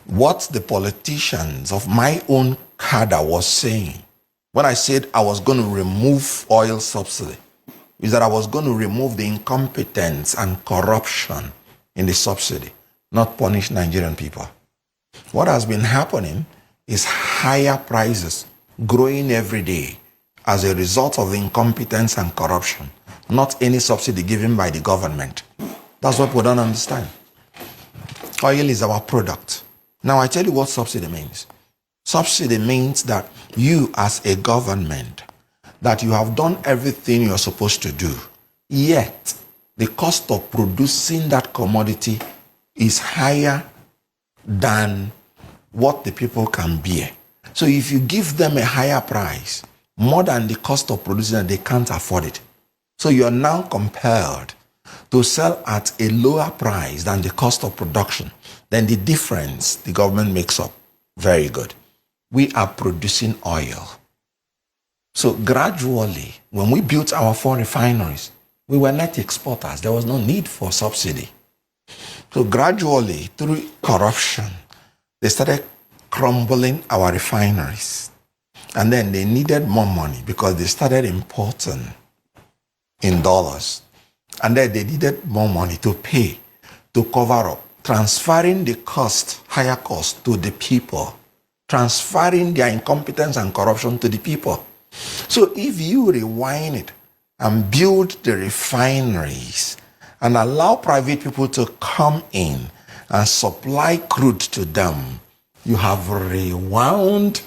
what the politicians of my own cadre was saying when I said I was going to remove oil subsidy is that I was going to remove the incompetence and corruption in the subsidy, not punish Nigerian people. What has been happening is higher prices growing every day as a result of the incompetence and corruption, not any subsidy given by the government. That's what we don't understand. Oil is our product. Now I tell you what subsidy means. Subsidy means that you as a government, that you have done everything you're supposed to do, yet the cost of producing that commodity is higher than what the people can bear. So if you give them a higher price, more than the cost of producing it, they can't afford it. So you are now compelled to sell at a lower price than the cost of production. Then the difference the government makes up. Very good. We are producing oil. So gradually, when we built our 4 refineries, we were net exporters. There was no need for subsidy. So gradually, through corruption, they started crumbling our refineries. And then they needed more money because they started importing in dollars. And then they needed more money to pay, to cover up, transferring the cost, higher cost, to the people, transferring their incompetence and corruption to the people. So if you rewind it and build the refineries and allow private people to come in and supply crude to them, you have rewound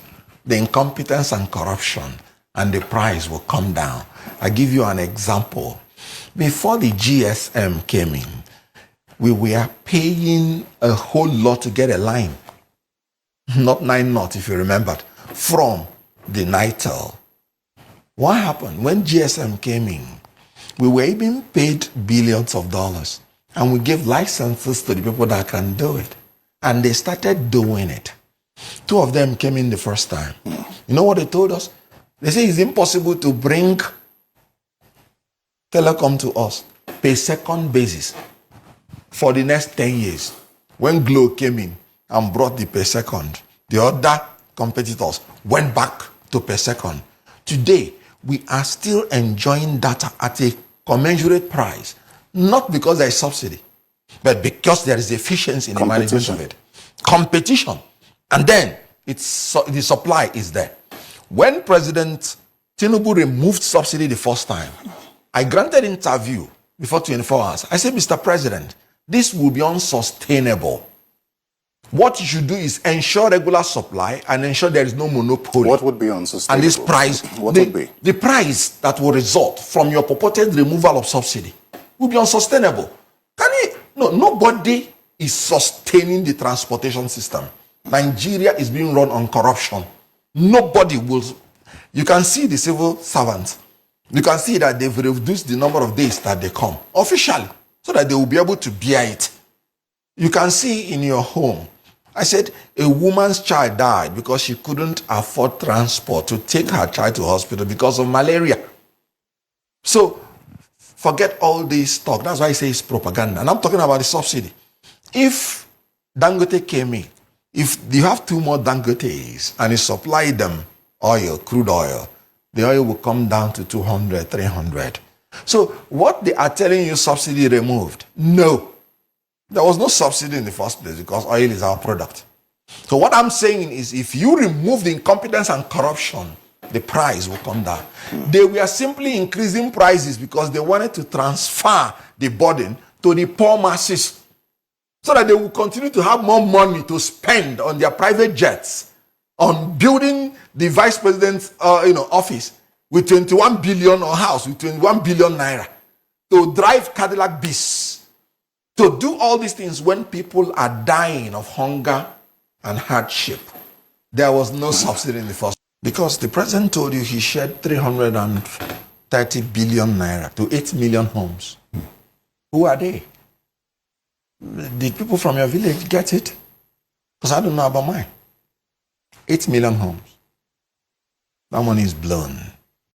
the incompetence and corruption, and the price will come down. I give you an example. Before the GSM came in, we were paying a whole lot to get a line, not 9 knots if you remembered, from the Nitel. What happened? When GSM came in, we were even paid billions of dollars, and we gave licenses to the people that can do it. And they started doing it. 2 of them came in the first time. You know what they told us? They say it's impossible to bring telecom to us per second basis for the next 10 years. When Glo came in and brought the per second, the other competitors went back to per second. Today, we are still enjoying data at a commensurate price, not because there is subsidy, but because there is efficiency in the management of it. Competition. And then the supply is there. When President Tinubu removed subsidy the first time, I granted interview before 24 hours. I said, Mr. President, this will be unsustainable. What you should do is ensure regular supply and ensure there is no monopoly. What would be unsustainable? And this price, would be? The price that will result from your purported removal of subsidy will be unsustainable. No, nobody is sustaining the transportation system. Nigeria is being run on corruption. Nobody will. You can see the civil servants. You can see that they've reduced the number of days that they come officially so that they will be able to bear it. You can see in your home. I said a woman's child died because she couldn't afford transport to take her child to hospital because of malaria. So forget all this talk. That's why I say it's propaganda. And I'm talking about the subsidy. If Dangote came in, if you have 2 more Dangotes and you supply them oil, crude oil, the oil will come down to 200, 300. So what they are telling you subsidy removed? No. There was no subsidy in the first place because oil is our product. So what I'm saying is if you remove the incompetence and corruption, the price will come down. They were simply increasing prices because they wanted to transfer the burden to the poor masses so that they will continue to have more money to spend on their private jets, on building the vice president's office with 21 billion or house with 21 billion naira, to drive Cadillac beasts, to do all these things when people are dying of hunger and hardship. There was no subsidy in the first. Because the president told you he shared 330 billion naira to 8 million homes. Who are they? Did people from your village get it? Because I don't know about mine. 8 million homes. That money is blown.